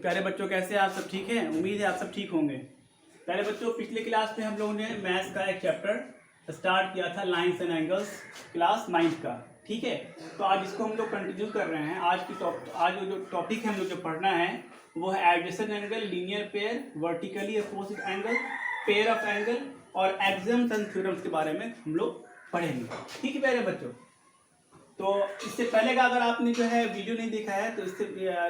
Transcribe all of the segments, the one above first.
प्यारे बच्चों कैसे आप सब ठीक हैं। उम्मीद है आप सब ठीक होंगे। प्यारे बच्चों पिछले क्लास में हम लोगों ने मैथ्स का एक चैप्टर स्टार्ट किया था lines and angles class 9th का। ठीक है, तो आज इसको हम लोग कंटिन्यू कर रहे हैं। आज जो टॉपिक है हम लोग जो पढ़ना है वो है adjacent angle, linear pair, vertically opposite angle, pair of angle और एक्सियम्स एंड थ्योरम्स के बारे में हम लोग पढ़ेंगे। ठीक है प्यारे बच्चों, तो इससे पहले का अगर आपने जो है वीडियो नहीं देखा है तो इससे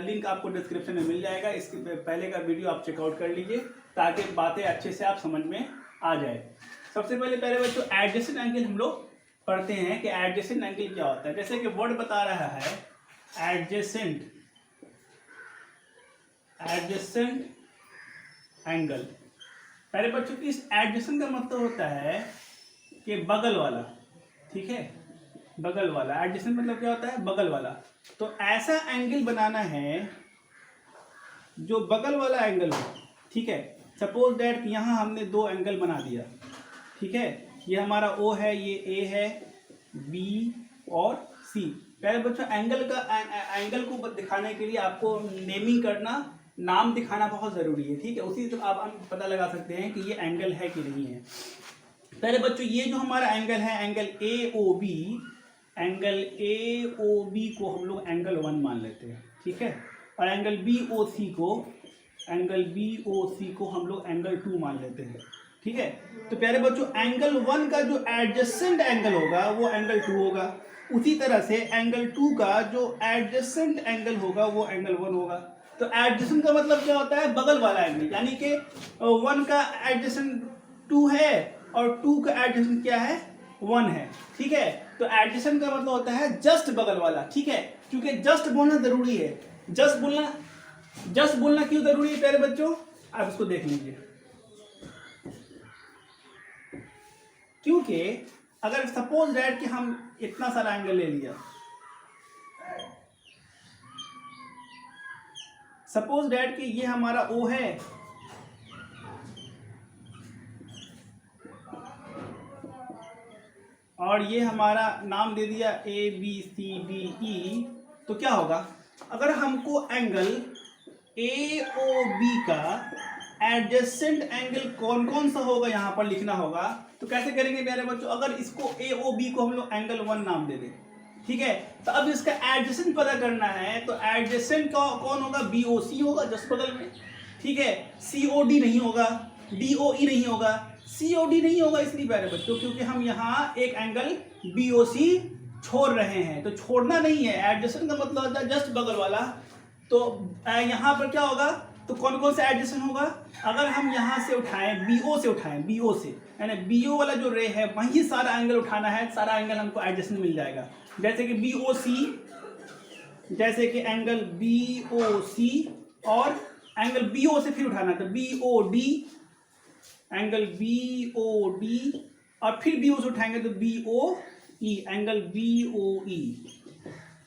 लिंक आपको डिस्क्रिप्शन में मिल जाएगा। इसके पहले का वीडियो आप चेकआउट कर लीजिए ताकि बातें अच्छे से आप समझ में आ जाए। सबसे पहले प्यारे बच्चों एडजेसेंट एंगल हम लोग पढ़ते हैं कि एडजेसेंट एंगल क्या होता है। जैसे कि वर्ड बता रहा है एडजेसेंट एंगल। प्यारे बच्चों की इस एडजेसेंट का मतलब होता है कि बगल वाला। ठीक है, बगल वाला। एडजेसेंट मतलब क्या होता है? बगल वाला। तो ऐसा एंगल बनाना है जो बगल वाला एंगल हो। ठीक है, सपोज दैट यहाँ हमने दो एंगल बना दिया। ठीक है, ये हमारा O है, ये A है, B और C। पहले बच्चों एंगल को दिखाने के लिए आपको नेमिंग करना, नाम दिखाना बहुत ज़रूरी है। ठीक है, उसी से आप पता लगा सकते हैं कि ये एंगल है कि नहीं है। पहले बच्चों ये जो हमारा एंगल है एंगल AOB, एंगल AOB को हम लोग एंगल 1 मान लेते हैं। ठीक है, और एंगल BOC को हम लोग एंगल 2 मान लेते हैं। ठीक है, तो प्यारे बच्चों एंगल 1 का जो एडजेसेंट एंगल होगा वो एंगल 2 होगा। उसी तरह से एंगल 2 का जो एडजेसेंट एंगल होगा वो एंगल 1 होगा। तो एडजेसेंट का मतलब क्या होता है? बगल वाला एंगल, यानी कि 1 का एडजेसेंट 2 है और 2 का एडजेसेंट क्या है? 1 है। ठीक है, तो एडजेसेंट का मतलब होता है जस्ट बगल वाला। ठीक है, क्योंकि जस्ट बोलना जरूरी है। जस्ट बोलना क्यों जरूरी है प्यारे बच्चों? आप इसको देख लीजिए। क्योंकि अगर सपोज दैट कि हम इतना सारा एंगल ले लिया, सपोज दैट कि ये हमारा O है और ये हमारा नाम दे दिया ABCDE, तो क्या होगा? अगर हमको एंगल AOB का एडजेसेंट एंगल कौन कौन सा होगा यहाँ पर लिखना होगा, तो कैसे करेंगे प्यारे बच्चों? अगर इसको AOB को हम लोग एंगल 1 नाम दे दें। ठीक है, तो अब इसका एडजेसेंट पता करना है, तो एडजेसेंट कौन होगा? BOC होगा, जस्ट बगल में। ठीक है, COD नहीं होगा, DOE नहीं होगा। COD नहीं होगा इसलिए प्यारे बच्चों क्योंकि हम यहाँ एक एंगल BOC छोड़ रहे हैं। तो छोड़ना नहीं है, एडजेसेंट का मतलब होता है जस्ट बगल वाला। तो यहाँ पर क्या होगा? तो कौन कौन सा एडजेसेंट होगा? अगर हम यहाँ से उठाएं, BO से यानी BO वाला जो रे है वहीं सारा एंगल उठाना है, सारा एंगल हमको एडजेसेंट मिल जाएगा। जैसे कि BOC, जैसे कि एंगल BOC और एंगल BO से फिर उठाना, तो BOD, एंगल BOD और फिर BO से उठाएंगे तो BOE, एंगल BOE।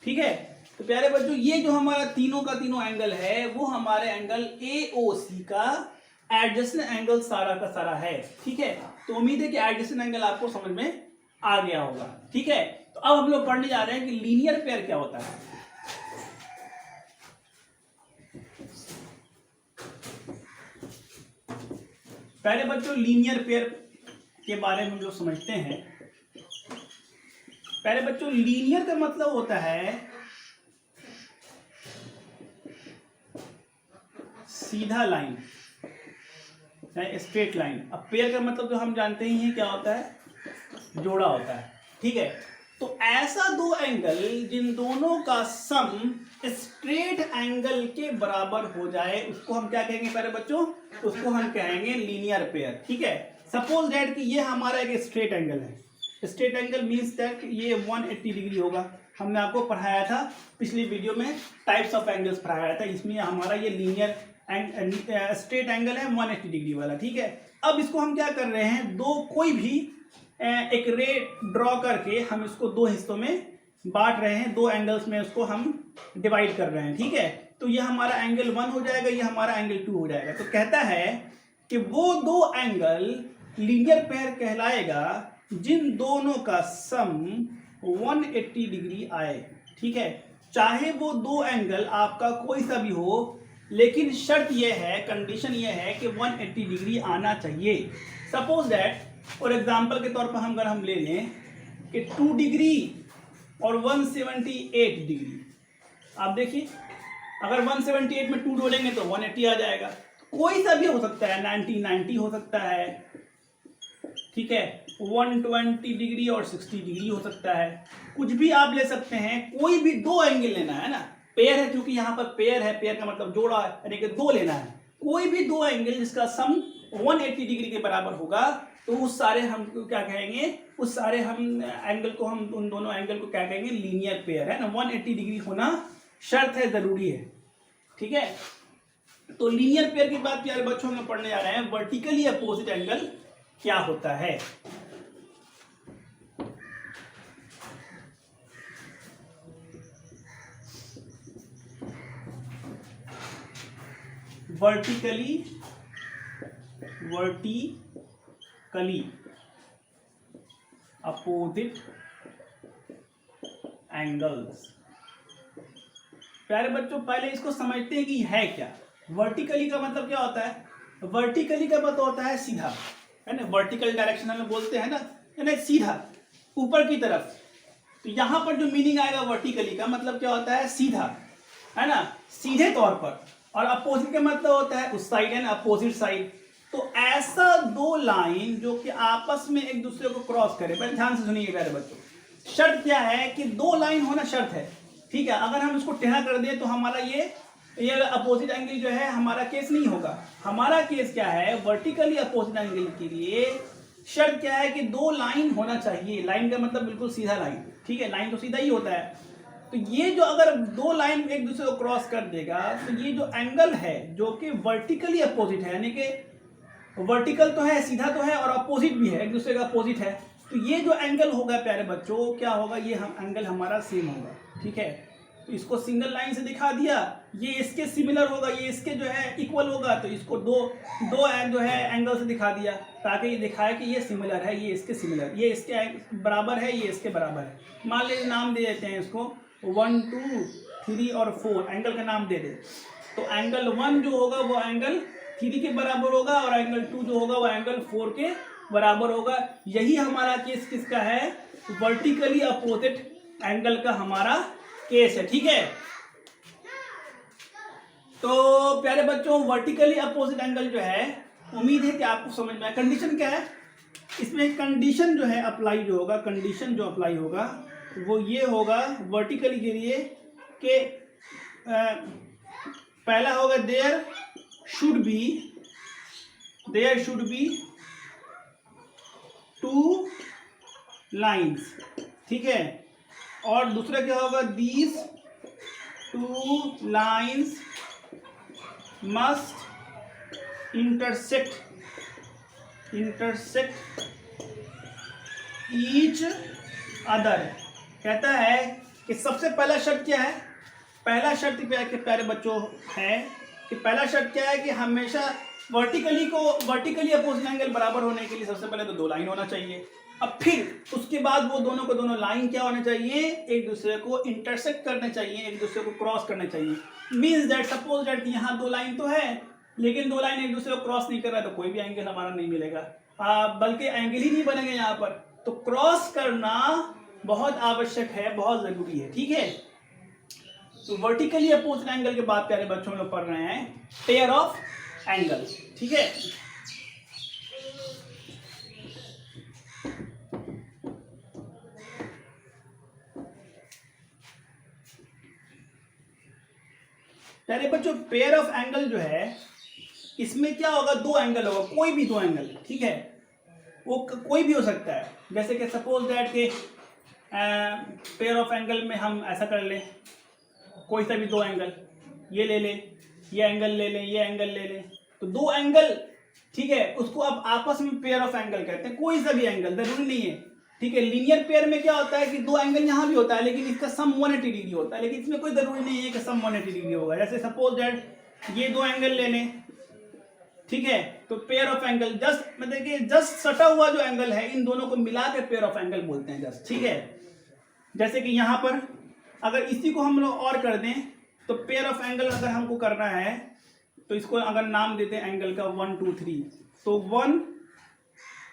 ठीक है, तो प्यारे बच्चों ये जो हमारा तीनों का तीनों एंगल है वो हमारे एंगल AOC का एडजेसेंट एंगल सारा का सारा है। ठीक है, तो उम्मीद है कि एडजेसेंट एंगल आपको समझ में आ गया होगा। ठीक है, तो अब हम लोग पढ़ने जा रहे हैं कि लीनियर पेयर क्या होता है। पहले बच्चों लीनियर पेयर के बारे में हम लोग समझते हैं। पहले बच्चों लीनियर का मतलब होता है सीधा लाइन, स्ट्रेट लाइन। अब पेयर का मतलब तो हम जानते ही हैं क्या होता है? जोड़ा होता है। ठीक है, तो ऐसा दो एंगल जिन दोनों का सम स्ट्रेट एंगल के बराबर हो जाए उसको हम क्या कहेंगे प्यारे बच्चों? उसको हम कहेंगे लीनियर पेयर। ठीक है, सपोज दैट कि ये हमारा एक स्ट्रेट एंगल है। स्ट्रेट एंगल मीन्स दैट ये 180 डिग्री होगा। हमने आपको पढ़ाया था पिछली वीडियो में, टाइप्स ऑफ एंगल्स पढ़ाया था, इसमें हमारा ये लीनियर स्ट्रेट एंगल है 180 डिग्री वाला। ठीक है, अब इसको हम क्या कर रहे हैं? कोई भी एक रे ड्रॉ करके हम इसको दो हिस्सों में बांट रहे हैं, दो एंगल्स में उसको हम डिवाइड कर रहे हैं। ठीक है, तो ये हमारा एंगल 1 हो जाएगा, ये हमारा एंगल 2 हो जाएगा। तो कहता है कि वो दो एंगल लीनियर पेयर कहलाएगा जिन दोनों का सम 180 डिग्री आए। ठीक है, चाहे वो दो एंगल आपका कोई सा भी हो, लेकिन शर्त यह है, कंडीशन यह है कि 180 डिग्री आना चाहिए। सपोज दैट फॉर एग्जांपल के तौर पर अगर हम ले लें कि 2 डिग्री और 178 डिग्री, आप देखिए अगर 178 में 2 जोड़ेंगे तो 180 आ जाएगा। कोई सा भी हो सकता है, 90 हो सकता है, ठीक है, 120 डिग्री और 60 डिग्री हो सकता है, कुछ भी आप ले सकते हैं। कोई भी दो एंगल लेना है ना, पेयर है, क्योंकि यहाँ पर पेयर है, पेयर का मतलब जोड़ा है, यानी कि दो लेना है। कोई भी दो एंगल जिसका सम 180 डिग्री के बराबर होगा तो उस सारे हम क्या कहेंगे, उस सारे हम एंगल को, हम उन दोनों एंगल को क्या कहेंगे, लीनियर पेयर है ना। 180 डिग्री होना शर्त है, जरूरी है, ठीक है। तो लीनियर पेयर की बात प्यारे बच्चों में पढ़ने जा रहे हैं। वर्टिकली अपोजिट एंगल क्या होता है? Vertically opposite angles. प्यारे बच्चों पहले इसको समझते हैं कि है क्या। वर्टिकली का मतलब क्या होता है? वर्टिकली का मतलब होता है सीधा, है ना, वर्टिकल डायरेक्शन में बोलते हैं ना, यानी सीधा ऊपर की तरफ। तो यहां पर जो मीनिंग आएगा वर्टिकली का मतलब क्या होता है, सीधा, है ना, सीधे तौर पर। और अपोजिट का मतलब होता है उस साइड, है ना, अपोजिट साइड। तो ऐसा दो लाइन जो कि आपस में एक दूसरे को क्रॉस करे। बड़े ध्यान से सुनिए प्यारे बच्चों, शर्त क्या है कि दो लाइन होना शर्त है, ठीक है। अगर हम इसको टेढ़ा कर दें तो हमारा ये अपोजिट एंगल जो है हमारा केस नहीं होगा। हमारा केस क्या है, वर्टिकली अपोजिट एंगल के लिए शर्त क्या है कि दो लाइन होना चाहिए। लाइन का मतलब बिल्कुल सीधा लाइन, ठीक है, लाइन तो सीधा ही होता है। तो ये जो अगर दो लाइन एक दूसरे को क्रॉस कर देगा तो ये जो एंगल है जो कि वर्टिकली अपोजिट है, यानी कि वर्टिकल तो है, सीधा तो है, और अपोजिट भी है, एक दूसरे का अपोजिट है। तो ये जो एंगल होगा प्यारे बच्चों क्या होगा, ये हम एंगल हमारा सेम होगा, ठीक है। तो इसको सिंगल लाइन से दिखा दिया, ये इसके सिमिलर होगा, ये इसके जो है इक्वल होगा, तो इसको दो जो है एंगल से दिखा दिया ताकि ये दिखाए कि ये सिमिलर है, ये इसके सिमिलर, ये इसके बराबर है, ये इसके बराबर है। मान लीजिए नाम दे देते हैं इसको 1 2 3 और 4 एंगल का नाम दे दे। तो एंगल 1 जो होगा वो एंगल 3 के बराबर होगा और एंगल 2 जो होगा वो एंगल 4 के बराबर होगा। यही हमारा केस किसका है, वर्टिकली अपोजिट एंगल का हमारा केस है, ठीक है। तो प्यारे बच्चों वर्टिकली अपोजिट एंगल जो है, उम्मीद है कि आपको समझ में आया। कंडीशन क्या है इसमें, कंडीशन जो है अप्लाई जो होगा, कंडीशन जो अप्लाई होगा वो ये होगा वर्टिकली के लिए कि पहला होगा there should be two lines, ठीक है। और दूसरा क्या होगा, these two lines must intersect each other. कहता है कि सबसे पहला शर्त क्या है, पहला शर्त प्यारे बच्चों है कि पहला शर्त क्या है कि हमेशा वर्टिकली अपोजिट एंगल बराबर होने के लिए सबसे पहले तो दो लाइन होना चाहिए। अब फिर उसके बाद वो दोनों को दोनों लाइन क्या होने चाहिए, एक दूसरे को इंटरसेक्ट करने चाहिए, एक दूसरे को क्रॉस करने चाहिए। मीन्स दैट सपोज दैट यहाँ दो लाइन तो है लेकिन दो लाइन एक दूसरे को क्रॉस नहीं कर रहा है तो कोई भी एंगल हमारा नहीं मिलेगा, बल्कि एंगल ही नहीं बनेंगे यहाँ पर। तो क्रॉस करना बहुत आवश्यक है, बहुत जरूरी है, ठीक है। तो वर्टिकली अपोजिट एंगल के बाद प्यारे बच्चों लोग पढ़ रहे हैं पेयर ऑफ एंगल, ठीक है। प्यारे बच्चों पेयर ऑफ एंगल जो है इसमें क्या होगा, दो एंगल होगा, कोई भी दो एंगल, ठीक है, वो कोई भी हो सकता है। जैसे कि सपोज दैट के पेयर ऑफ एंगल में हम ऐसा कर लें, कोई सा भी दो एंगल, ये ले लें, ये एंगल ले लें, ये एंगल ले लें, तो दो एंगल, ठीक है, उसको अब आपस में पेयर ऑफ एंगल कहते हैं। कोई सा भी एंगल, जरूरी नहीं है, ठीक है। लीनियर पेयर में क्या होता है कि दो एंगल यहाँ भी होता है लेकिन इसका सम 180 डिग्री होता है, लेकिन इसमें कोई जरूरी नहीं है कि सम 180 डिग्री होगा। जैसे सपोज दैट ये दो एंगल ले लें, ठीक है, तो पेयर ऑफ एंगल जस्ट मतलब कि जस्ट सटा हुआ जो एंगल है इन दोनों को मिला के पेयर ऑफ एंगल बोलते हैं जस्ट, ठीक है। जैसे कि यहाँ पर अगर इसी को हम लोग और कर दें तो पेयर ऑफ एंगल अगर हमको करना है तो इसको अगर नाम देते हैं एंगल का 1 2 3, तो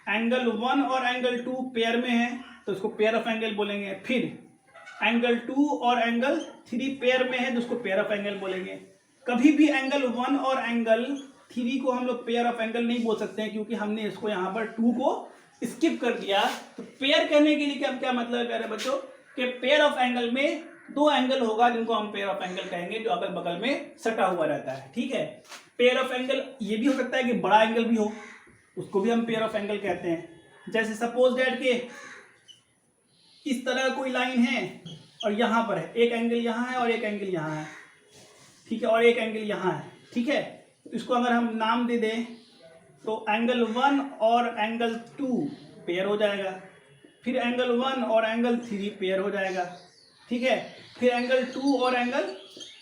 एंगल 1 और एंगल 2 पेयर में है तो इसको पेयर ऑफ एंगल बोलेंगे। फिर एंगल 2 और एंगल 3 पेयर में है तो उसको पेयर ऑफ एंगल बोलेंगे। कभी भी एंगल 1 और एंगल 3 को हम लोग पेयर ऑफ एंगल नहीं बोल सकते हैं, क्योंकि हमने इसको यहाँ पर 2 को स्किप कर दिया। तो पेयर कहने के लिए क्या मतलब कह रहे हैं बच्चों कि पेयर ऑफ एंगल में 2 एंगल होगा जिनको हम पेयर ऑफ एंगल कहेंगे, जो अगल बगल में सटा हुआ रहता है। ठीक है, पेयर ऑफ एंगल ये भी हो सकता है कि बड़ा एंगल भी हो, उसको भी हम पेयर ऑफ एंगल कहते हैं। जैसे सपोज दैट के इस तरह कोई लाइन है और यहाँ पर है, एक एंगल यहाँ है और एक एंगल यहाँ है, ठीक है, और एक एंगल यहाँ है, ठीक है। तो इसको अगर हम नाम दे दें तो एंगल 1 और एंगल 2 पेयर हो जाएगा, फिर एंगल 1 और एंगल 3 पेयर हो जाएगा, ठीक है, फिर एंगल 2 और एंगल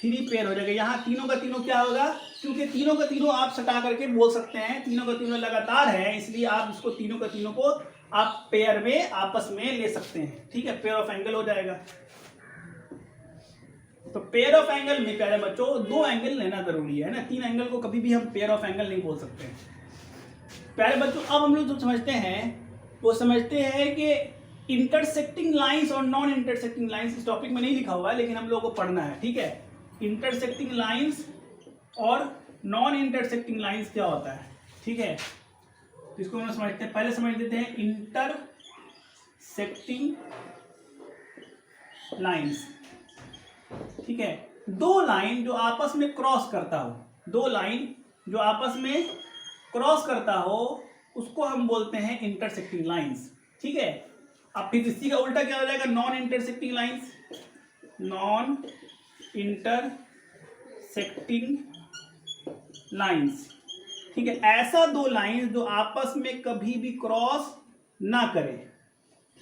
3 पेयर हो जाएगा। यहाँ तीनों का तीनों क्या होगा, क्योंकि तीनों का तीनों आप सटा करके बोल सकते हैं, तीनों का तीनों लगातार है, इसलिए आप इसको तीनों का तीनों को आप पेयर में आपस में ले सकते हैं। ठीक है, पेयर ऑफ एंगल हो जाएगा। तो पेयर ऑफ एंगल में प्यारे बच्चों 2 एंगल लेना जरूरी है ना, 3 एंगल को कभी भी हम पेयर ऑफ एंगल नहीं बोल सकते। प्यारे बच्चों अब हम लोग जो समझते हैं वो समझते हैं कि इंटरसेक्टिंग लाइंस और नॉन इंटरसेक्टिंग लाइंस, इस टॉपिक में नहीं लिखा हुआ है लेकिन हम लोगों को पढ़ना है। ठीक है, इंटरसेक्टिंग लाइंस और नॉन इंटरसेक्टिंग लाइंस क्या होता है। ठीक है, इसको हम समझते हैं, पहले समझ लेते हैं इंटरसेक्टिंग लाइंस। ठीक है, 2 लाइन जो आपस में क्रॉस करता हो, 2 लाइन जो आपस में क्रॉस करता हो उसको हम बोलते हैं इंटरसेक्टिंग लाइंस। ठीक है, अब फिर इसी का उल्टा क्या हो जाएगा, non intersecting lines. Non intersecting lines, ठीक है, ऐसा 2 लाइंस जो आपस में कभी भी क्रॉस ना करे।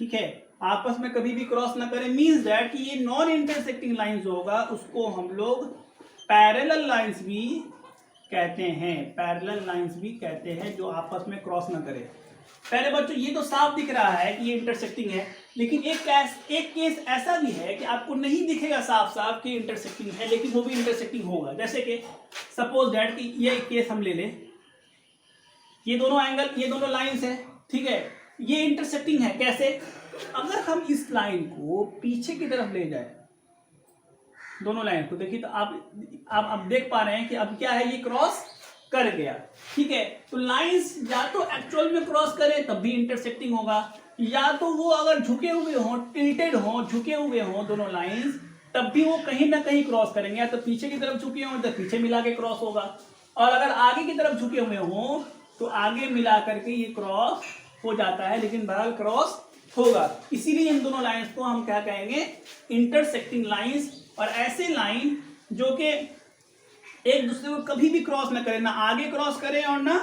ठीक है, आपस में कभी भी क्रॉस ना करे मींस दैट कि ये नॉन इंटरसेक्टिंग लाइंस होगा, उसको हम लोग पैरेलल लाइंस भी कहते हैं, पैरेलल लाइंस भी कहते हैं, जो आपस में क्रॉस ना करे। पहले बच्चों ये तो साफ दिख रहा है कि ये इंटरसेक्टिंग है, लेकिन एक केस ऐसा भी है कि आपको नहीं दिखेगा साफ साफ कि इंटरसेक्टिंग है, लेकिन वो भी इंटरसेक्टिंग होगा। जैसे कि सपोज दैट कि ये केस हम ले लें, ये दोनों एंगल, ये दोनों लाइंस है, ठीक है, ये इंटरसेक्टिंग है। कैसे, अगर हम इस लाइन को पीछे की तरफ ले जाए, दोनों लाइन को देखिए तो आप देख पा रहे हैं कि अब क्या है, ये क्रॉस कर गया। ठीक है, तो लाइंस या तो एक्चुअल में क्रॉस करे तब भी इंटरसेक्टिंग होगा, या तो वो अगर झुके हुए हों, टिल्टेड हों, झुके हुए हों दोनों लाइंस, तब भी वो कहीं ना कहीं क्रॉस करेंगे। या तो पीछे की तरफ झुके हों तो पीछे मिला के क्रॉस होगा, और अगर आगे की तरफ झुके हुए हों तो आगे मिला करके ये क्रॉस हो जाता है, लेकिन बहरहाल क्रॉस होगा। इसीलिए इन दोनों लाइंस को हम क्या कहेंगे, इंटरसेक्टिंग लाइंस। और ऐसे लाइन जो कि एक दूसरे को कभी भी क्रॉस ना करे, ना आगे क्रॉस करे और ना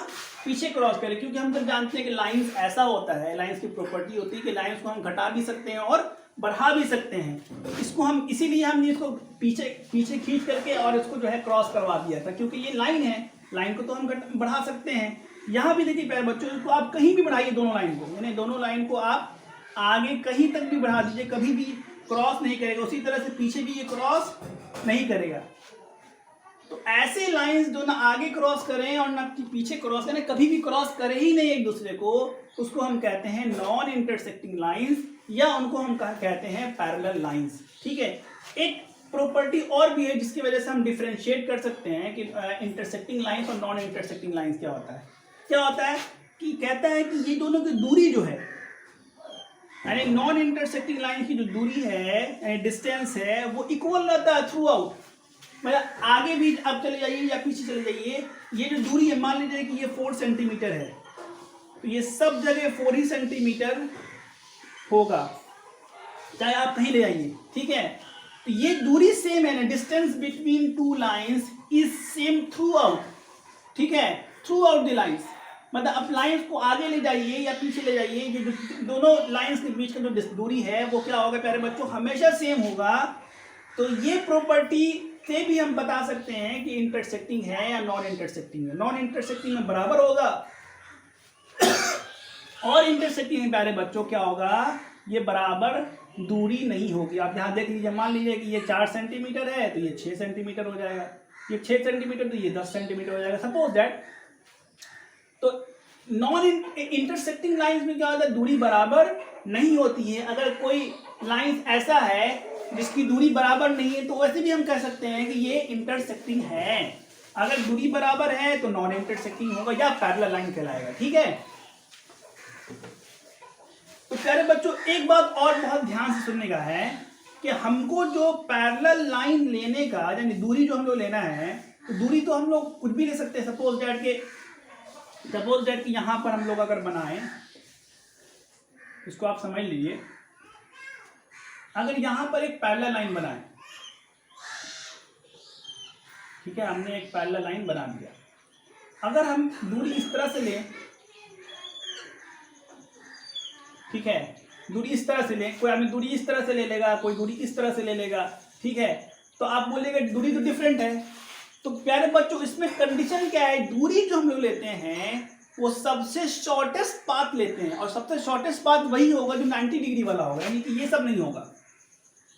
पीछे क्रॉस करे, क्योंकि हम तो जानते हैं कि लाइंस ऐसा होता है, लाइंस की प्रॉपर्टी होती है कि लाइंस को हम घटा भी सकते हैं और बढ़ा भी सकते हैं। इसको हम इसीलिए हमने इसको पीछे खींच करके और इसको जो है क्रॉस करवा दिया था, क्योंकि ये लाइन है, लाइन को तो हम बढ़ा सकते हैं। यहाँ भी देखिए प्यारे बच्चों, इसको आप कहीं भी बढ़ाइए दोनों लाइन को, यानी दोनों लाइन को आप आगे कहीं तक भी बढ़ा दीजिए, कभी भी क्रॉस नहीं करेगा। उसी तरह से पीछे भी ये क्रॉस नहीं करेगा। तो ऐसे लाइंस जो ना आगे क्रॉस करें और ना पीछे क्रॉस करें, कभी भी क्रॉस करे ही नहीं एक दूसरे को, उसको हम कहते हैं नॉन इंटरसेक्टिंग लाइंस, या उनको हम कहते हैं पैरेलल लाइंस। ठीक है, एक प्रॉपर्टी और भी है जिसकी वजह से हम डिफरेंशिएट कर सकते हैं कि इंटरसेक्टिंग लाइंस और नॉन इंटरसेक्टिंग लाइंस क्या होता है। क्या होता है कि कहता है कि ये दोनों की दूरी जो है, यानी नॉन इंटरसेक्टिंग लाइन की जो दूरी है, डिस्टेंस है, वो इक्वल रहता है थ्रू आउट। मतलब आगे भी आप चले जाइए या पीछे चले जाइए, ये जो दूरी है, मान लीजिए कि ये 4 सेंटीमीटर है, तो ये सब जगह 4 ही सेंटीमीटर होगा, चाहे आप कहीं ले जाइए। ठीक है, तो ये दूरी सेम है ना, distance between 2 lines is same through out. ठीक है, थ्रू आउट द लाइंस, मतलब आप लाइंस को आगे ले जाइए या पीछे ले जाइए, ये जो दोनों लाइंस के बीच का जो दूरी है वो क्या होगा प्यारे बच्चों, हमेशा सेम होगा। तो ये प्रॉपर्टी से भी हम बता सकते हैं कि इंटरसेक्टिंग है या नॉन इंटरसेक्टिंग है। नॉन इंटरसेक्टिंग में बराबर होगा और इंटरसेक्टिंग में प्यारे बच्चों क्या होगा, ये बराबर दूरी नहीं होगी। आप यहाँ देख लीजिए, मान लीजिए कि ये 4 सेंटीमीटर है तो ये 6 सेंटीमीटर हो जाएगा। ये 6 सेंटीमीटर तो ये 10 सेंटीमीटर हो जाएगा सपोज दैट। तो नॉन इंटरसेक्टिंग लाइंस में क्या होता है, दूरी बराबर नहीं होती है। अगर कोई लाइन ऐसा है जिसकी दूरी बराबर नहीं है तो वैसे भी हम कह सकते हैं कि ये इंटरसेक्टिंग है। अगर दूरी बराबर है तो नॉन इंटरसेक्टिंग होगा या पैरेलल लाइन कहलाएगा। ठीक है, तो प्यारे बच्चों एक बात और बहुत ध्यान से सुनने का है कि हमको जो पैरेलल लाइन लेने का यानी दूरी जो हम लोग लेना है, तो दूरी तो हम लोग कुछ भी ले सकते हैं। सपोज दैट कि यहां पर हम लोग अगर बनाएं, इसको आप समझ लीजिए, अगर यहां पर एक पैरेलल लाइन बनाएं, ठीक है, हमने एक पैरेलल लाइन बना दिया। अगर हम दूरी इस तरह से लें, ठीक है, दूरी इस तरह से लें, कोई आदमी दूरी इस तरह से ले लेगा, कोई दूरी इस तरह से ले लेगा, ठीक है, तो आप बोलेंगे दूरी तो डिफरेंट है। तो प्यारे बच्चों इसमें कंडीशन क्या है, दूरी जो हम लोग लेते हैं वो सबसे शॉर्टेस्ट पाथ लेते हैं, और सबसे शॉर्टेस्ट पाथ वही होगा जो 90 डिग्री वाला होगा, यानी कि ये सब नहीं होगा।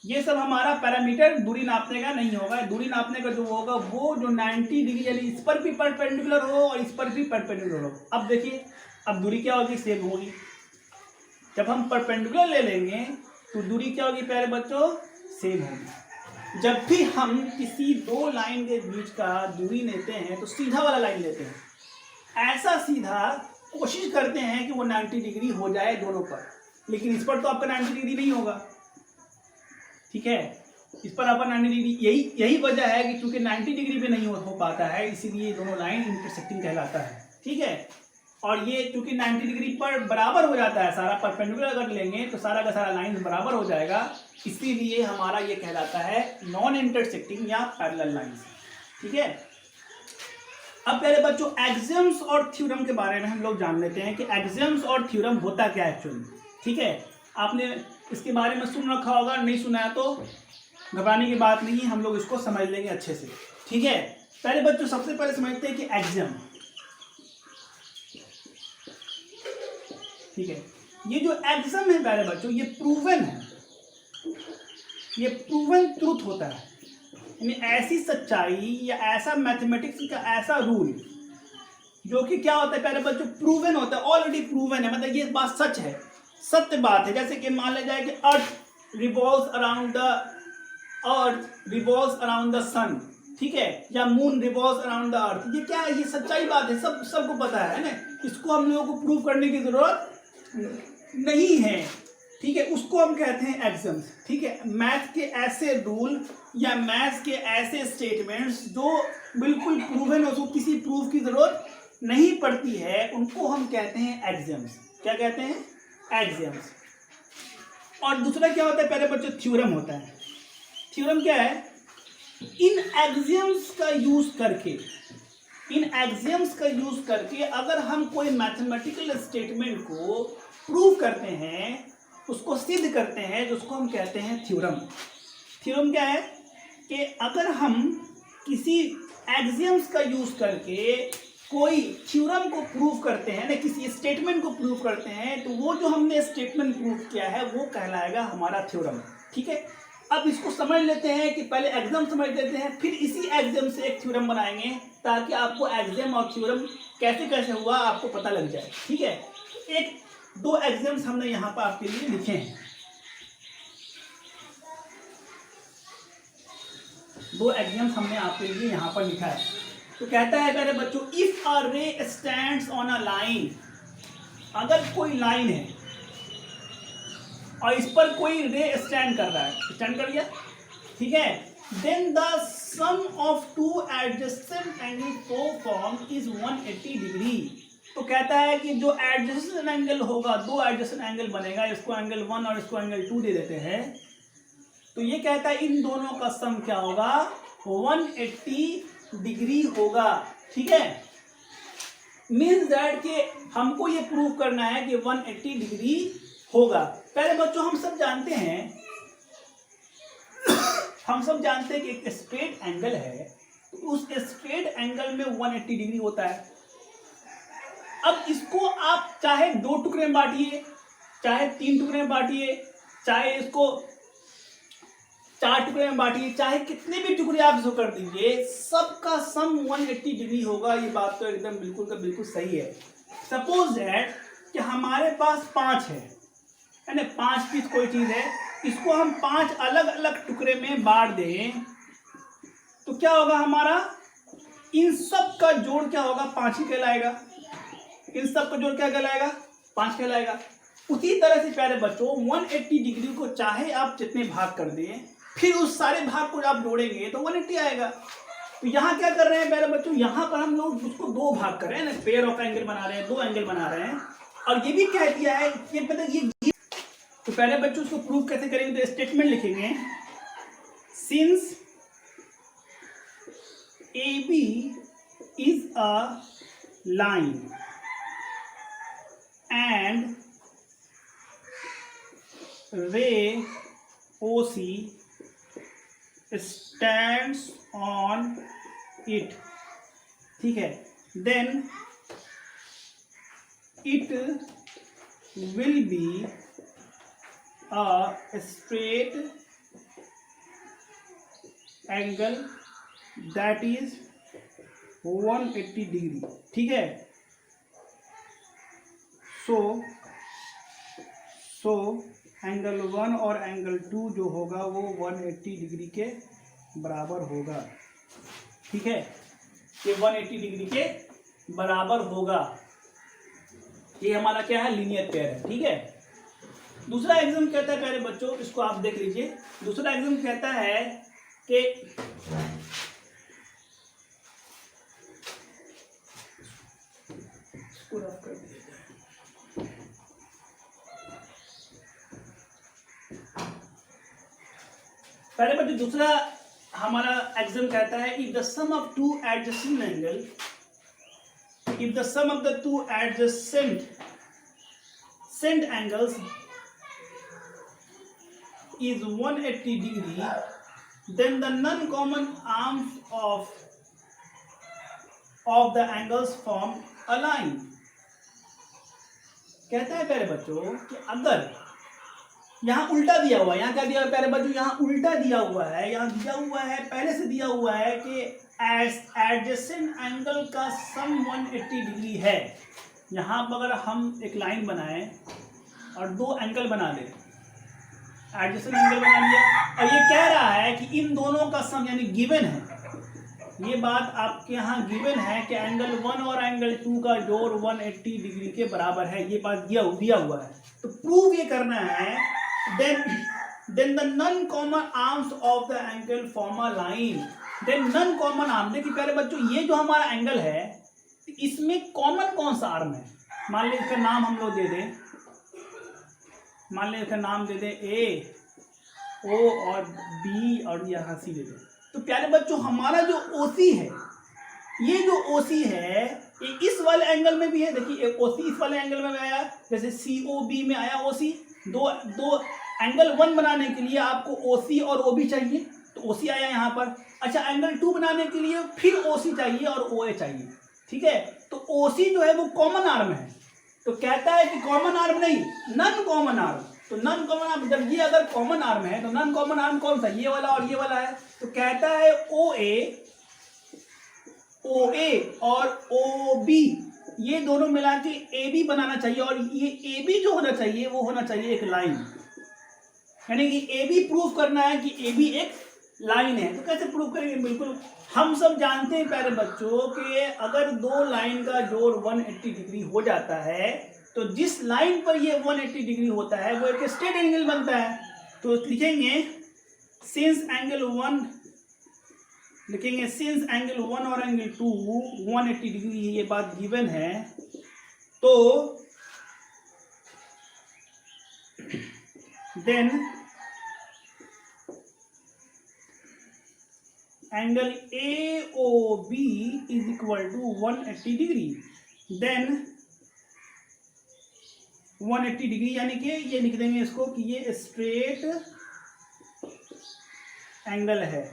ये सब हमारा पैरामीटर दूरी नापने का नहीं होगा। दूरी नापने का जो होगा वो जो 90 डिग्री यानी इस पर भी परपेंडिकुलर हो और इस पर भी परपेंडिकुलर हो। अब देखिए, अब दूरी क्या होगी, सेम होगी। जब हम परपेंडिकुलर ले लेंगे तो दूरी क्या होगी प्यारे बच्चों, सेम होगी। जब भी हम किसी दो लाइन के बीच का दूरी लेते हैं तो सीधा वाला लाइन लेते हैं, ऐसा सीधा कोशिश करते हैं कि वो 90 डिग्री हो जाए दोनों पर, लेकिन इस पर तो आपका 90 डिग्री नहीं होगा। ठीक है, इस पर आपका 90 डिग्री, यही वजह है कि चूंकि 90 डिग्री पे नहीं हो पाता है, इसीलिए दोनों लाइन इंटरसेक्टिंग कहलाता है। ठीक है, और ये चूंकि 90 डिग्री पर बराबर हो जाता है, सारा परपेंडिकुलर अगर लेंगे तो सारा का सारा लाइन बराबर हो जाएगा, इसीलिए हमारा ये कहलाता है नॉन इंटरसेक्टिंग या पैरेलल लाइंस। ठीक है, अब पहले बच्चों एक्सियम्स और थ्योरम के बारे में हम लोग जान लेते हैं कि एक्सियम्स और थ्योरम होता क्या है एक्चुअली। ठीक है, आपने इसके बारे में सुन रखा होगा, नहीं सुना है तो घबराने की बात नहीं है, हम लोग इसको समझ लेंगे अच्छे से। ठीक है, पहले बच्चों सबसे पहले समझते हैं कि एक्सियम, ठीक है, ये जो एक्सियम है प्यारे बच्चों ये प्रूवन है, ये प्रूवन ट्रूथ होता है, यानी ऐसी सच्चाई या ऐसा मैथमेटिक्स का ऐसा रूल जो कि क्या होता है प्यारे बच्चों, प्रूवन होता है, ऑलरेडी प्रूवन है, मतलब ये बात सच है, सत्य बात है। जैसे कि मान लिया जाए कि अर्थ रिवॉल्व्स अराउंड द सन, ठीक है, या moon revolves around the earth, ये क्या है, ये सच्चाई बात है, सबको पता है ना, इसको हम लोगों को प्रूव करने की जरूरत नहीं है। ठीक है, उसको हम कहते हैं एक्सियम्स। ठीक है, मैथ के ऐसे रूल या मैथ के ऐसे स्टेटमेंट्स जो बिल्कुल प्रूवन हो, उसको किसी प्रूफ की जरूरत नहीं पड़ती है, उनको हम कहते हैं एक्सियम्स। क्या कहते हैं, एक्सियम्स। और दूसरा क्या होता है पहले बच्चों, थ्योरम होता है। थ्योरम क्या है, इन एक्सियम्स का यूज करके अगर हम कोई मैथमेटिकल स्टेटमेंट को प्रूव करते हैं, उसको सिद्ध करते हैं, तो उसको हम कहते हैं थ्योरम। थ्योरम क्या है कि अगर हम किसी एक्सियम्स का यूज करके कोई थ्योरम को प्रूव करते हैं ना, किसी स्टेटमेंट को प्रूव करते हैं, तो वो जो हमने स्टेटमेंट प्रूव किया है वो कहलाएगा हमारा थ्योरम। ठीक है, अब इसको समझ लेते हैं कि पहले एक्सियम समझ लेते हैं, फिर इसी एक्सियम से एक थ्योरम बनाएंगे ताकि आपको एक्सियम और थ्योरम कैसे कैसे हुआ आपको पता लग जाए। ठीक है, एक दो एक्सियम्स हमने यहाँ पर आपके लिए लिखे हैं, दो एक्सियम्स हमने आपके लिए यहाँ पर लिखा है। तो कहता है मेरे बच्चों, if a ray stands on a line, अगर कोई लाइन है और इस पर कोई रे स्टैंड कर रहा है, स्टैंड कर गया, ठीक है, then the sum of two adjacent angle so form is 180 डिग्री। तो कहता है कि जो एडजेसेंट एंगल होगा, दो एडजेसेंट एंगल बनेगा, इसको एंगल 1 और इसको एंगल 2 दे देते हैं, तो ये कहता है इन दोनों का सम क्या होगा, 180 डिग्री होगा। ठीक है, मीन्स दैट कि हमको ये प्रूव करना है कि 180 डिग्री होगा। पहले बच्चों हम सब जानते हैं कि एक स्ट्रेट एंगल है, तो उस स्ट्रेट एंगल में 180 डिग्री होता है। अब इसको आप चाहे 2 टुकड़े में बांटिए, चाहे 3 टुकड़े में बांटिए, चाहे 4 टुकड़े में बांटिए, चाहे कितने भी टुकड़े आप इसको कर दीजिए, सबका सम 180 डिग्री होगा। ये बात तो एकदम बिल्कुल का बिल्कुल सही है। सपोज दैट कि हमारे पास 5 है ना, 5 पीस कोई चीज है, इसको हम 5 अलग अलग टुकड़े में बांट दें तो क्या होगा हमारा, इन सब का जोड़ क्या होगा, 5 ही कहलाएगा। इन सब का जोड़ क्या कहलाएगा, 5 कहलाएगा। उसी तरह से प्यारे बच्चों 180 डिग्री को चाहे आप जितने भाग कर दें, फिर उस सारे भाग को आप जोड़ेंगे तो 180 आएगा। तो यहाँ क्या कर रहे हैं प्यारे बच्चों, यहाँ पर हम लोग उसको 2 भाग कर रहे हैं ना, पेयर ऑफ एंगल बना रहे हैं, 2 एंगल बना रहे हैं। और ये भी कह दिया है ये मतलब ये, तो प्यारे बच्चों उसको प्रूव कैसे करेंगे, तो स्टेटमेंट लिखेंगे, since AB is a line and ray OC stands on it, ठीक है, then it will be a straight angle that is 180 degree, ठीक है। सो एंगल 1 और एंगल 2 जो होगा वो 180 डिग्री के बराबर होगा, ठीक है। ये 180 डिग्री के बराबर होगा। ये हमारा क्या है, लीनियर पेयर है, ठीक है। दूसरा एग्जाम कहता है प्यारे बच्चों, इसको आप देख लीजिए। दूसरा एग्जाम कहता है कि रफ कर दिया जाए। पहले बच्चों दूसरा हमारा एग्जाम कहता है, if the sum of two adjacent angle, if the sum of the two adjacent angles is 180 degree, then the non-common arms of the angles form a line। कहता है प्यारे बच्चों कि अगर यहाँ उल्टा दिया हुआ है, यहाँ क्या दिया हुआ है प्यारे बच्चों, यहाँ उल्टा दिया हुआ है, यहाँ दिया हुआ है, पहले से दिया हुआ है कि एडजेसेंट एंगल का सम 180 डिग्री है। यहाँ पर अगर हम एक लाइन बनाएं और 2 एंगल बना दें, एडजेसेंट एंगल बना लिया, और ये कह रहा है कि इन दोनों का सम यानी गिवन है, ये बात आपके यहाँ गिवन है कि एंगल 1 और एंगल 2 का जोड़ 180 डिग्री के बराबर है, ये बात दिया हुआ है। तो प्रूव ये करना है, then the non common arms of the angle form a line. Then non common arm, देखिए प्यारे बच्चों ये जो हमारा एंगल है इसमें कॉमन कौन सा आर्म है, मान लीजिए इसका नाम हम लोग दे दें, मान लीजिए इसका नाम दे दें ए, ओ और बी और यहाँ सी दे दें। तो प्यारे बच्चों हमारा जो ओसी है, ये जो ओसी है ये इस वाले एंगल में भी है। देखिए एक ओसी इस वाले एंगल में भी आया, जैसे सीओबी में आया ओसी। दो एंगल 1 बनाने के लिए आपको ओसी और ओबी चाहिए, तो ओसी आया यहाँ पर। अच्छा एंगल 2 बनाने के लिए फिर ओसी चाहिए और ओए चाहिए, ठीक है। तो ओसी जो है वो कॉमन आर्म है, तो कहता है कि कॉमन आर्म नहीं, नॉन कॉमन आर्म। तो नॉन कॉमन आर्म, जब ये अगर कॉमन आर्म है तो नॉन कॉमन आर्म कौन सा, ये वाला और ये वाला है। तो कहता है OA और OB ये दोनों मिला के AB बनाना चाहिए, और ये AB जो होना चाहिए वो होना चाहिए एक लाइन, यानी कि AB प्रूफ करना है कि AB एक लाइन है। तो कैसे प्रूफ करेंगे, बिल्कुल हम सब जानते हैं प्यारे बच्चों कि अगर 2 लाइन का जोड़ 180 डिग्री हो जाता है तो जिस लाइन पर ये 180 डिग्री होता है वो एक स्ट्रेट एंगल बनता है। तो लिखेंगे सिंस एंगल 1, लिखेंगे सिंस एंगल 1 और एंगल 2 180 डिग्री, ये बात गिवन है। तो then angle AOB is equal to 180 degree. Then 180 degree यानी कि ये लिख देंगे इसको कि ये स्ट्रेट एंगल है,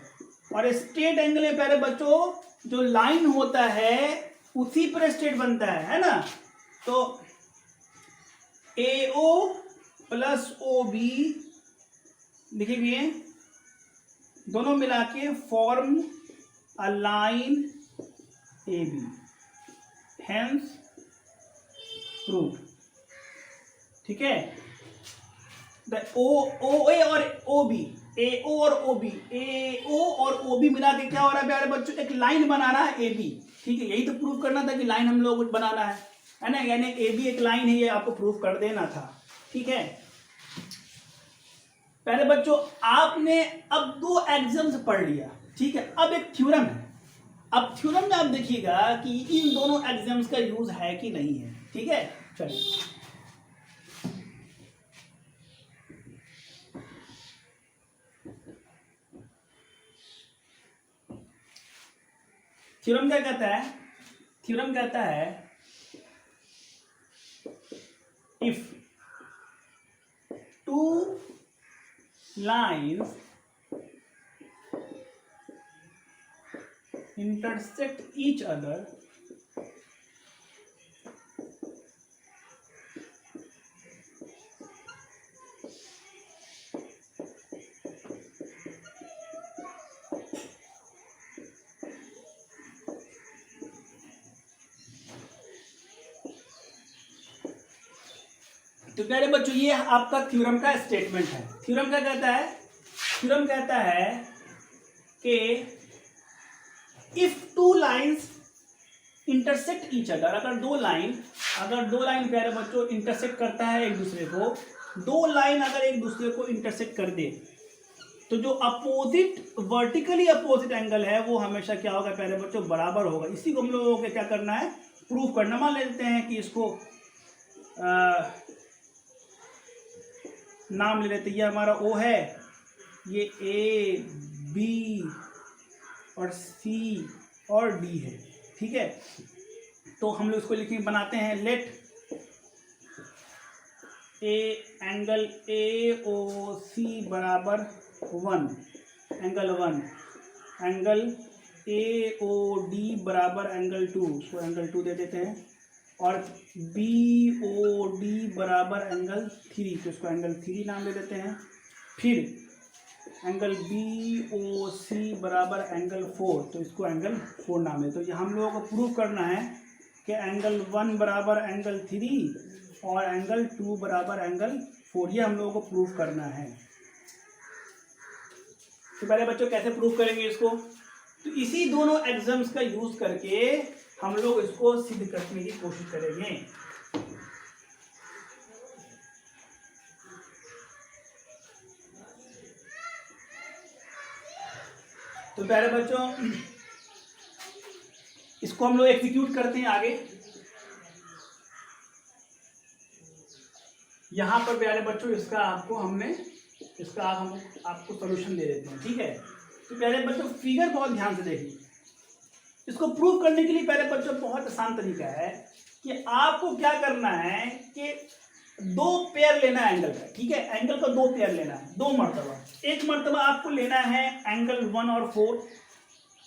और स्ट्रेट एंगल में प्यारे बच्चों जो लाइन होता है उसी पर स्ट्रेट बनता है ना। तो AO प्लस OB लिखेंगे दोनों मिला के form a line A B, hence prove. ठीक है, द ओ ए और ओ बी, ए ओ और ओ बी, ए ओ और ओ बी मिला के क्या हो रहा है प्यारे बच्चों, एक लाइन बनाना है ए बी। ठीक है, यही तो प्रूव करना था कि लाइन हम लोग बनाना है ना, यानी ए बी एक लाइन है, ये आपको प्रूव कर देना था। ठीक है प्यारे बच्चों, आपने अब दो एक्सिम्स पढ़ लिया। ठीक है, अब एक थ्योरम है। अब थ्योरम में आप देखिएगा कि इन दोनों एक्सिम्स का यूज है कि नहीं है। ठीक है, चलिए थ्योरम क्या कहता है, थ्योरम कहता है if two lines intersect each other, तो प्यारे बच्चों ये आपका थ्योरम का स्टेटमेंट है। थ्योरम क्या कहता है, थ्योरम कहता है कि if two lines intersect each other, अगर दो लाइन प्यारे बच्चों इंटरसेक्ट करता है एक दूसरे को, दो लाइन अगर एक दूसरे को इंटरसेक्ट कर दे, तो जो अपोजिट वर्टिकली अपोजिट एंगल है वो हमेशा क्या होगा प्यारे बच्चों, बराबर होगा। इसी को हम लोगों को क्या करना है, प्रूफ करना। मान लेते हैं कि इसको नाम ले लेते हैं, ये हमारा ओ है, ये ए बी और सी और डी है। ठीक है, तो हम लोग इसको लिखेंगे, बनाते हैं, late A angle A O C बराबर 1, angle 1, angle A O D बराबर एंगल 2, उसको एंगल 2 दे देते हैं, और बी ओ डी बराबर एंगल 3, तो इसको एंगल 3 नाम दे देते हैं। फिर एंगल बी ओ सी बराबर एंगल 4, तो इसको एंगल 4 नाम है। तो ये हम लोगों को प्रूव करना है कि एंगल 1 बराबर एंगल 3 और एंगल 2 बराबर एंगल 4, ये हम लोगों को प्रूव करना है। तो पहले बच्चों कैसे प्रूव करेंगे इसको, तो इसी दोनों एक्सिम्स का यूज करके हम लोग इसको सिद्ध करने की कोशिश करेंगे। तो प्यारे बच्चों इसको हम लोग एग्जीक्यूट करते हैं आगे। यहां पर प्यारे बच्चों इसका हम आपको सॉल्यूशन दे देते हैं। ठीक है, तो प्यारे बच्चों फिगर बहुत ध्यान से देखिए। इसको प्रूव करने के लिए प्यारे बच्चों बहुत आसान तरीका है कि आपको क्या करना है कि दो पेयर लेना है एंगल का। ठीक है, एंगल का दो पेयर लेना है, दो मर्तबा। एक मर्तबा आपको लेना है एंगल 1 और 4,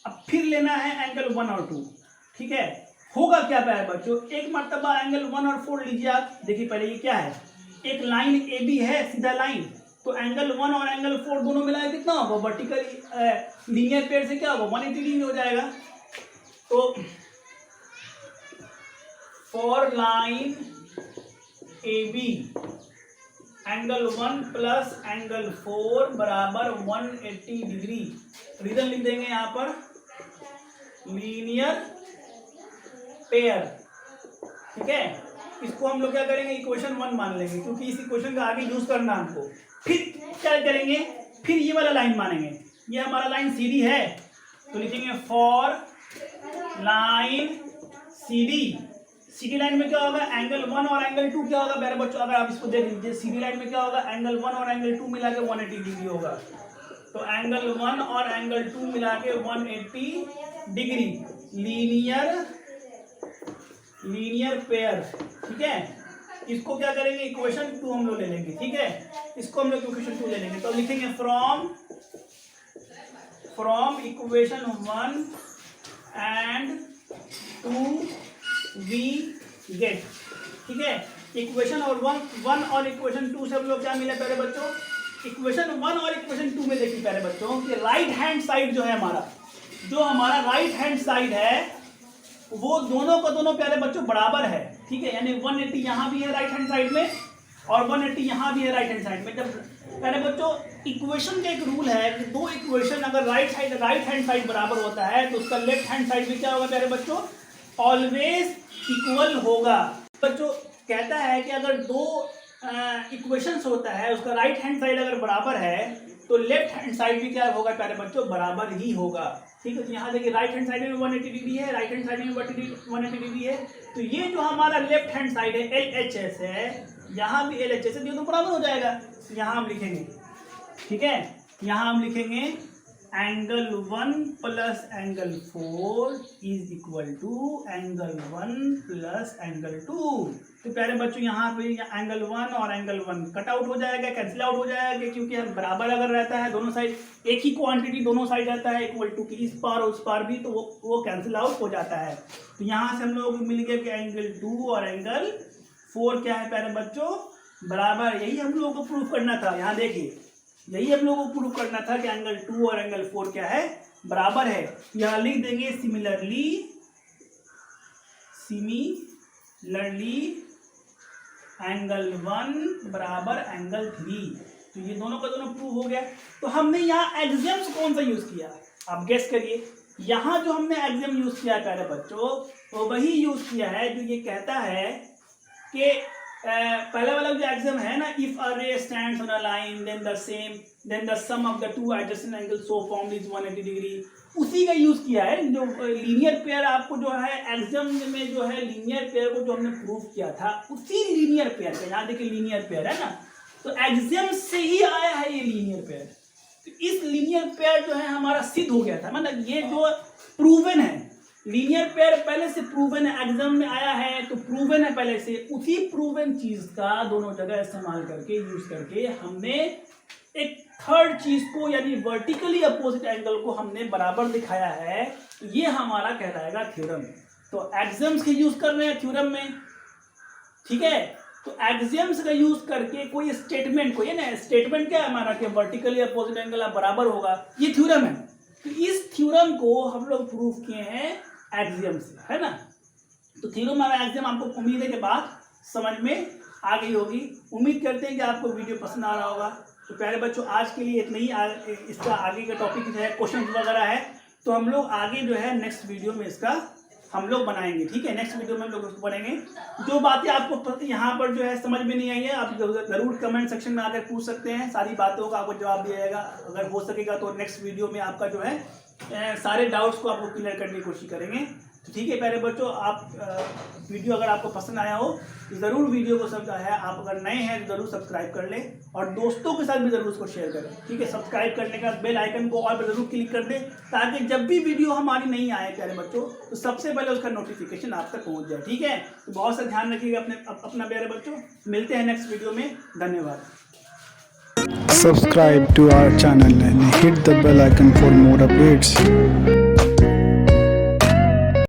अब फिर लेना है एंगल 1 और 2। ठीक है, होगा क्या प्यारे बच्चों, एक मर्तबा एंगल 1 और 4 लीजिए आप। देखिए पहले ये क्या है, एक लाइन ए बी है, सीधा लाइन, तो एंगल 1 और एंगल 4 दोनों मिलाए कितना होगा, वर्टिकली लीनियर पेयर से क्या होगा, 180 डिग्री हो जाएगा। तो for line A B angle 1 plus angle 4 बराबर 180 डिग्री, रीजन लिख देंगे यहां पर, लीनियर पेयर। ठीक है, इसको हम लोग क्या करेंगे, इक्वेशन 1 मान लेंगे, क्योंकि इस इक्वेशन का आगे यूज करना हमको। फिर क्या करेंगे, फिर ये वाला लाइन मानेंगे, ये हमारा लाइन सीडी है, तो लिखेंगे for line CD. CD line में क्या होगा, एंगल 1 और एंगल 2 क्या होगा मेरे बच्चों, अगर आप इसको देख लीजिए, सीडी लाइन में क्या होगा, एंगल 1 और एंगल 2 मिला के 180 डिग्री होगा। तो एंगल 1 और एंगल 2 मिला के 180 डिग्री, लीनियर पेयर। ठीक है, इसको क्या करेंगे, इक्वेशन 2 हम लोग ले लेंगे। ठीक है, इसको हम लोग इक्वेशन 2 ले लेंगे, तो लिखेंगे from equation 1 and 2 we get. ठीक है, इक्वेशन और 1 और इक्वेशन 2 से हम लोग क्या मिले पहले बच्चों, इक्वेशन 1 और इक्वेशन 2 में देखिए प्यारे बच्चों कि राइट हैंड साइड जो है हमारा राइट हैंड साइड है वो दोनों का दोनों प्यारे बच्चों बराबर है, ठीक है। यानी 180 यहाँ भी है राइट हैंड साइड में और 180 यहाँ भी है राइट हैंड साइड में। जब प्यारे बच्चों इक्वेशन का एक रूल है कि दो इक्वेशन अगर राइट हैंड साइड बराबर होता है तो उसका लेफ्ट हैंड साइड भी क्या होगा प्यारे बच्चों, ऑलवेज इक्वल होगा। बच्चों कहता है कि अगर दो इक्वेशंस होता है उसका राइट हैंड साइड अगर बराबर है तो लेफ्ट हैंड साइड भी क्या होगा प्यारे बच्चों, बराबर ही होगा, ठीक है। तो यहाँ देखिए राइट हैंड साइड में 180 डिग्री है, राइट हैंड साइड में 180 डिग्री है। तो ये जो हमारा लेफ्ट हैंड साइड है LHS है, यहाँ भी LHS है, ये तो बराबर हो जाएगा। तो यहाँ हम लिखेंगे, ठीक है, यहाँ हम लिखेंगे angle 1 plus angle 4 is equal to angle 1 plus angle 2। तो प्यारे बच्चों यहाँ पे एंगल 1 और एंगल 1 कट आउट हो जाएगा, कैंसिल आउट हो जाएगा, क्योंकि हम बराबर अगर रहता है दोनों साइड, एक ही क्वांटिटी दोनों साइड रहता है इक्वल टू की इस पार और उस पार भी, तो वो कैंसिल आउट हो जाता है। तो यहाँ से हम लोग मिल गया कि एंगल 2 और एंगल 4 क्या है प्यारे बच्चों, बराबर। यही हम लोगों को प्रूफ करना था। यहाँ देखिए यही हम लोगों को प्रूफ करना था कि एंगल 2 और एंगल 4 क्या है, बराबर है। यहाँ लिख देंगे सिमिलरली एंगल 1 बराबर एंगल 3। तो ये दोनों का दोनों प्रूफ हो गया। तो हमने यहाँ एक्सियम्स कौन सा यूज किया, आप गेस करिए। यहाँ जो हमने एक्सियम यूज किया प्यारे बच्चों वो वही यूज किया है जो ये कहता है कि पहला वाला जो एक्सियम है ना, if a ray stands on a line then the sum of the two adjacent angles so formed is 180 degree, उसी का यूज किया है। जो लीनियर पेयर आपको जो है एक्सियम में जो है लीनियर पेयर को जो हमने प्रूफ किया था उसी लीनियर पेयर का, यहाँ देखिए लीनियर पेयर है ना, तो एक्सियम से ही आया है ये लीनियर पेयर। तो इस लीनियर पेयर जो है हमारा सिद्ध हो गया था, मतलब ये जो प्रूवन है, लीनियर पेयर पहले से प्रूवन है, एग्जाम में आया है तो प्रूवन है पहले से, उसी प्रूवन चीज का दोनों जगह इस्तेमाल करके यूज करके हमने एक थर्ड चीज को यानी वर्टिकली अपोजिट एंगल को हमने बराबर दिखाया है। तो ये हमारा कहलाएगा थ्योरम। तो एक्सियम्स के यूज कर रहे हैं थ्योरम में, ठीक है। तो एक्सियम्स का यूज करके कोई स्टेटमेंट को, ये ना स्टेटमेंट क्या है हमारा कि वर्टिकली अपोजिट एंगल बराबर होगा, ये थ्योरम है। तो इस थ्योरम को हम लोग प्रूफ किए हैं एक्सियम से, है ना। तो थ्योरम और एक्सियम आपको उम्मीद है कि बात समझ में आ गई होगी। उम्मीद करते हैं कि आपको वीडियो पसंद आ रहा होगा। तो प्यारे बच्चों आज के लिए इतना ही। इसका आगे का टॉपिक जो है क्वेश्चन वगैरह है, तो हम लोग आगे जो है नेक्स्ट वीडियो में इसका हम लोग बनाएंगे, ठीक है। नेक्स्ट वीडियो में हम लोग उसको बनाएंगे। जो बातें आपको यहाँ पर जो है समझ में नहीं आई है, आप जरूर कमेंट सेक्शन में आकर पूछ सकते हैं, सारी बातों का आपको जवाब दिया जाएगा। अगर हो सकेगा तो नेक्स्ट वीडियो में आपका जो है सारे डाउट्स को आपको क्लियर करने की कोशिश करेंगे। तो ठीक है प्यारे बच्चों, आप वीडियो अगर आपको पसंद आया हो तो ज़रूर वीडियो को सब है, आप अगर नए हैं तो ज़रूर सब्सक्राइब कर लें और दोस्तों के साथ भी ज़रूर उसको शेयर करें, ठीक है। सब्सक्राइब करने का बेल आइकन को और ज़रूर क्लिक कर दें ताकि जब भी वीडियो हमारी नहीं आए प्यारे बच्चों तो सबसे पहले उसका नोटिफिकेशन आप तक पहुँच जाए, ठीक है। तो बहुत सा ध्यान रखिएगा अपना प्यारे बच्चों। मिलते हैं नेक्स्ट वीडियो में, धन्यवाद। Subscribe to our channel and hit the bell icon for more updates.